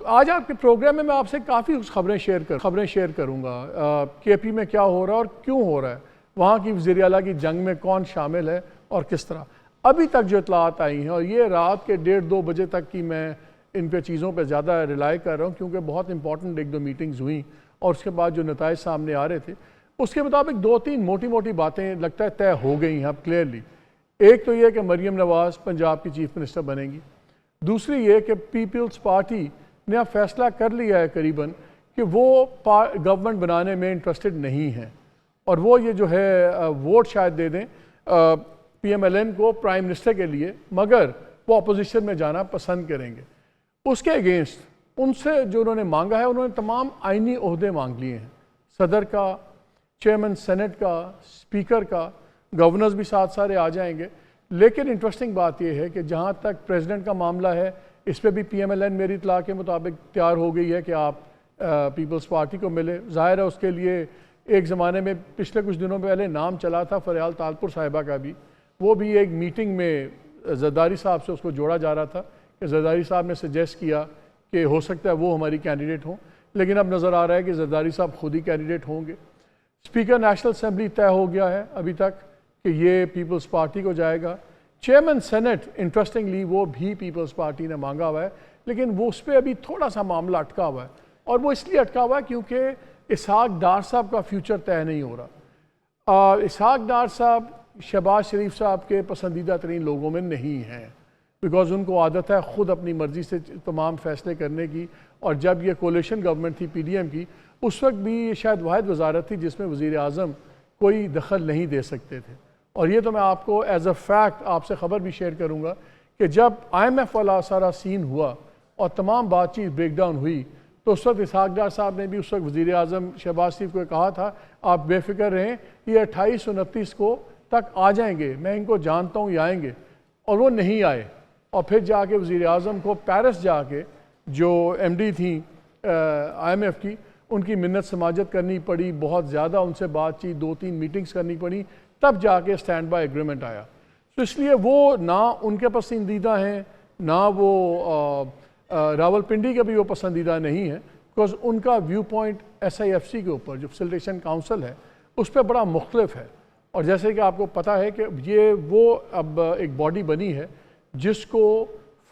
آج آپ کے پروگرام میں آپ سے کافی خبریں شیئر کروں گا کے پی میں کیا ہو رہا ہے اور کیوں ہو رہا ہے، وہاں کی وزیر اعلیٰ کی جنگ میں کون شامل ہے اور کس طرح ابھی تک جو اطلاعات آئی ہیں، اور یہ رات کے 1:30-2 بجے تک کی میں ان پہ چیزوں پہ زیادہ ریلائی کر رہا ہوں کیونکہ بہت امپورٹنٹ 1-2 میٹنگز ہوئیں اور اس کے بعد جو نتائج سامنے آ رہے تھے اس کے مطابق 2-3 موٹی باتیں لگتا ہے طے ہو گئی ہیں اب کلیئرلی۔ ایک تو یہ کہ مریم نواز پنجاب کی چیف منسٹر بنیں گی، دوسری یہ کہ پیپلز پارٹی نے اب فیصلہ کر لیا ہے قریباً کہ وہ گورنمنٹ بنانے میں انٹرسٹڈ نہیں ہیں اور وہ یہ جو ہے ووٹ شاید دے دیں پی ایم ایل این کو پرائم منسٹر کے لیے، مگر وہ اپوزیشن میں جانا پسند کریں گے۔ اس کے اگینسٹ ان سے جو انہوں نے مانگا ہے، انہوں نے تمام آئینی عہدے مانگ لیے ہیں، صدر کا، چیئرمین سینٹ کا، اسپیکر کا، گورنرز بھی ساتھ سارے آ جائیں گے۔ لیکن انٹرسٹنگ بات یہ ہے کہ جہاں تک پریزیڈنٹ کا معاملہ ہے اس پہ بھی پی ایم ایل این میری اطلاع کے مطابق تیار ہو گئی ہے کہ آپ پیپلز پارٹی کو ملے۔ ظاہر ہے اس کے لیے ایک زمانے میں پچھلے کچھ دنوں پہلے نام چلا تھا فریال تالپور صاحبہ کا بھی، وہ بھی ایک میٹنگ میں زرداری صاحب سے اس کو جوڑا جا رہا تھا کہ زرداری صاحب نے سجیسٹ کیا کہ ہو سکتا ہے وہ ہماری کینڈیڈیٹ ہوں، لیکن اب نظر آ رہا ہے کہ زرداری صاحب خود ہی کینڈیڈیٹ ہوں گے۔ اسپیکر نیشنل اسمبلی طے ہو گیا ہے ابھی تک کہ یہ پیپلز پارٹی کو جائے گا۔ چیئرمین سینٹ انٹرسٹنگلی وہ بھی پیپلز پارٹی نے مانگا ہوا ہے، لیکن وہ اس پہ ابھی تھوڑا سا معاملہ اٹکا ہوا ہے، اور وہ اس لیے اٹکا ہوا ہے کیونکہ اسحاق ڈار صاحب کا فیوچر طے نہیں ہو رہا۔ اسحاق ڈار صاحب شہباز شریف صاحب کے پسندیدہ ترین لوگوں میں نہیں ہیں، بیکاز ان کو عادت ہے خود اپنی مرضی سے تمام فیصلے کرنے کی، اور جب یہ کولیشن گورنمنٹ تھی پی ڈی ایم کی اس وقت بھی یہ شاید واحد وزارت تھی جس میں وزیر اعظم کوئی دخل نہیں دے سکتے تھے۔ اور یہ تو میں آپ کو ایز اے فیکٹ آپ سے خبر بھی شیئر کروں گا کہ جب آئی ایم ایف والا سارا سین ہوا اور تمام بات چیت بریک ڈاؤن ہوئی تو اس وقت اسحاق ڈار صاحب نے بھی اس وقت وزیر اعظم شہباز شریف کو کہا تھا آپ بے فکر رہیں، یہ 28-29 کو تک آ جائیں گے، میں ان کو جانتا ہوں یہ آئیں گے، اور وہ نہیں آئے۔ اور پھر جا کے وزیر اعظم کو پیرس جا کے جو ایم ڈی تھیں آئی ایم ایف کی ان کی منت سماجت کرنی پڑی، بہت زیادہ ان سے بات چیت 2-3 میٹنگز کرنی پڑی، تب جا کے اسٹینڈ بائی ایگریمنٹ آیا۔ تو اس لیے وہ نہ ان کے پسندیدہ ہیں، نہ وہ راول پنڈی کے بھی وہ پسندیدہ نہیں ہیں، بیکاز ان کا view point S I F C کے اوپر جو فیسیلیٹیشن کاؤنسل ہے اس پہ بڑا مختلف ہے۔ اور جیسے کہ آپ کو پتہ ہے کہ یہ وہ اب ایک باڈی بنی ہے جس کو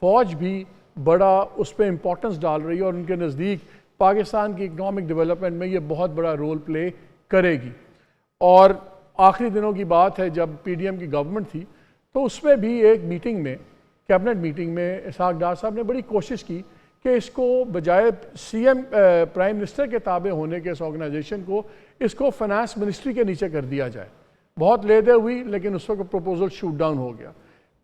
فوج بھی بڑا اس پہ امپورٹنس ڈال رہی ہے، اور ان کے نزدیک پاکستان کی اکنامک ڈیولپمنٹ میں یہ بہت بڑا رول پلے کرے گی۔ اور آخری دنوں کی بات ہے جب پی ڈی ایم کی گورنمنٹ تھی تو اس میں بھی ایک میٹنگ میں کیبنٹ میٹنگ میں اسحاق ڈار صاحب نے بڑی کوشش کی کہ اس کو بجائے سی ایم پرائم منسٹر کے تابع ہونے کے اس آرگنائزیشن کو اس کو فائنانس منسٹری کے نیچے کر دیا جائے۔ بہت لیدے ہوئی لیکن اس وقت پروپوزل شوٹ ڈاؤن ہو گیا۔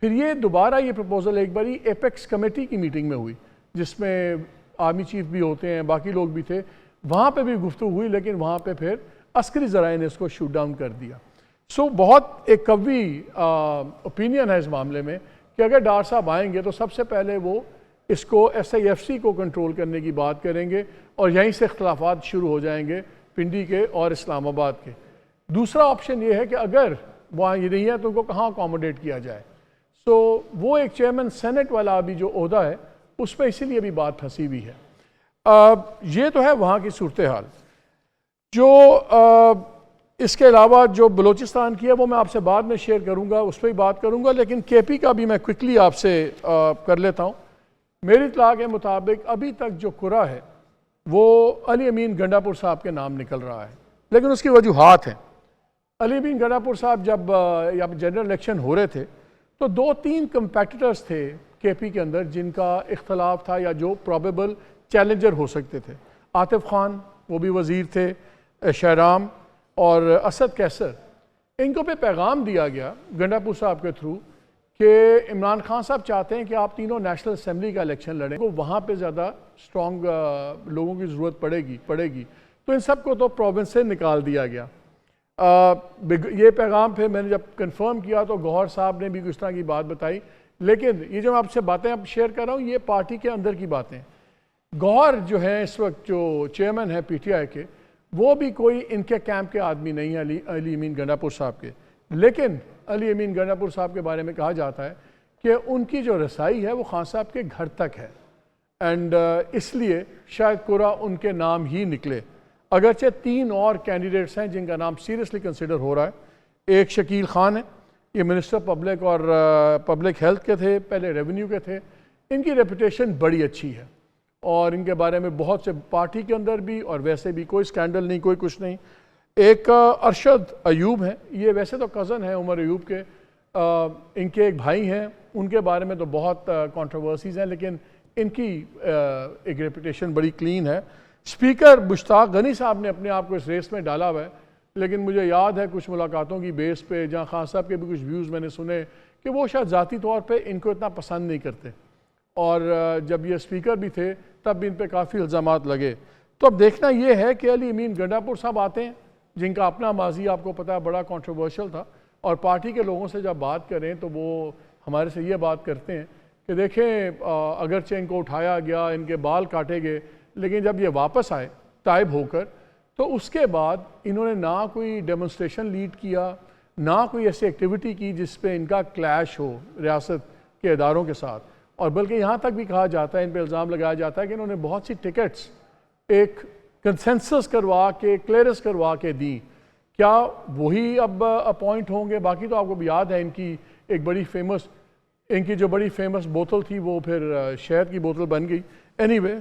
پھر یہ دوبارہ یہ پروپوزل ایک باری ایپیکس کمیٹی کی میٹنگ میں ہوئی جس میں آرمی چیف بھی ہوتے ہیں، باقی لوگ بھی تھے، وہاں پہ بھی گفتگو ہوئی، لیکن وہاں پہ پھر عسکری ذرائع نے اس کو شوٹ ڈاؤن کر دیا۔ سو بہت ایک قوی اوپینین ہے اس معاملے میں کہ اگر ڈار صاحب آئیں گے تو سب سے پہلے وہ اس کو ایس آئی ایف سی کو کنٹرول کرنے کی بات کریں گے، اور یہیں سے اختلافات شروع ہو جائیں گے پنڈی کے اور اسلام آباد کے۔ دوسرا آپشن یہ ہے کہ اگر وہاں یہ نہیں ہے تو ان کو کہاں اکاموڈیٹ کیا جائے۔ سو وہ ایک چیئرمین سینٹ والا ابھی جو عہدہ ہے اس میں اسی لیے بھی بات پھنسی ہوئی ہے۔ یہ تو ہے وہاں کی صورتحال۔ جو اس کے علاوہ جو بلوچستان کی ہے وہ میں آپ سے بعد میں شیئر کروں گا، اس پہ ہی بات کروں گا، لیکن کے پی کا بھی میں کوئکلی آپ سے کر لیتا ہوں۔ میری اطلاع کے مطابق ابھی تک جو کرا ہے وہ علی امین گنڈا پور صاحب کے نام نکل رہا ہے، لیکن اس کی وجوہات ہیں۔ علی امین گنڈا پور صاحب جب یہاں پہ جنرل الیکشن ہو رہے تھے تو 2-3 کمپیٹیٹرز تھے کے پی کے اندر جن کا اختلاف تھا یا جو پروبیبل چیلنجر ہو سکتے تھے۔ عاطف خان وہ بھی وزیر تھے، شہرام اور اسد کیسر، ان کو پہ پیغام دیا گیا گنڈا پور صاحب کے تھرو کہ عمران خان صاحب چاہتے ہیں کہ آپ تینوں نیشنل اسمبلی کا الیکشن لڑیں، کو وہاں پہ زیادہ اسٹرانگ لوگوں کی ضرورت پڑے گی، تو ان سب کو تو پروونس سے نکال دیا گیا۔ یہ پیغام پھر میں نے جب کنفرم کیا تو گوہر صاحب نے بھی کچھ طرح کی بات بتائی، لیکن یہ جو میں آپ سے باتیں اب شیئر کر رہا ہوں یہ پارٹی کے اندر کی باتیں۔ گوہر جو ہیں اس وقت جو چیئرمین ہیں پی ٹی آئی کے، وہ بھی کوئی ان کے کیمپ کے آدمی نہیں ہیں علی امین گنڈا پور صاحب کے، لیکن علی امین گنڈا پور صاحب کے بارے میں کہا جاتا ہے کہ ان کی جو رسائی ہے وہ خان صاحب کے گھر تک ہے۔ اینڈ اس لیے شاید قرہ ان کے نام ہی نکلے، اگرچہ 3 اور کینڈیڈیٹس ہیں جن کا نام سیریسلی کنسیڈر ہو رہا ہے۔ ایک شکیل خان ہے، یہ منسٹر پبلک اور پبلک ہیلتھ کے تھے، پہلے ریونیو کے تھے، ان کی ریپوٹیشن بڑی اچھی ہے اور ان کے بارے میں بہت سے پارٹی کے اندر بھی اور ویسے بھی کوئی سکینڈل نہیں، کوئی کچھ نہیں۔ ایک ارشد ایوب ہیں، یہ ویسے تو کزن ہیں عمر ایوب کے، ان کے ایک بھائی ہیں، ان کے بارے میں تو بہت کنٹروورسیز ہیں، لیکن ان کی ایک ریپوٹیشن بڑی کلین ہے۔ اسپیکر مشتاق غنی صاحب نے اپنے آپ کو اس ریس میں ڈالا ہوا ہے، لیکن مجھے یاد ہے کچھ ملاقاتوں کی بیس پہ جہاں خان صاحب کے بھی کچھ ویوز میں نے سنے کہ وہ شاید ذاتی طور پہ ان کو اتنا پسند نہیں کرتے، اور جب یہ اسپیکر بھی تھے تب بھی ان پہ کافی الزامات لگے۔ تو اب دیکھنا یہ ہے کہ علی امین گنڈا پور صاحب آتے ہیں جن کا اپنا ماضی آپ کو پتہ ہے بڑا کنٹروورشل تھا، اور پارٹی کے لوگوں سے جب بات کریں تو وہ ہمارے سے یہ بات کرتے ہیں کہ دیکھیں اگرچہ ان کو اٹھایا گیا، ان کے بال کاٹے گئے، لیکن جب یہ واپس آئے تائب ہو کر تو اس کے بعد انہوں نے نہ کوئی ڈیمونسٹریشن لیڈ کیا، نہ کوئی ایسی ایکٹیویٹی کی جس پہ ان کا کلیش ہو ریاست کے اداروں کے ساتھ، اور بلکہ یہاں تک بھی کہا جاتا ہے، ان پہ الزام لگایا جاتا ہے کہ انہوں نے بہت سی ٹکٹس ایک کنسنسس کروا کے کلیئرنس کروا کے دی۔ کیا وہی اب اپوائنٹ ہوں گے؟ باقی تو آپ کو یاد ہے ان کی ایک بڑی فیمس، ان کی جو بڑی فیمس بوتل تھی وہ پھر شہد کی بوتل بن گئی۔ Any way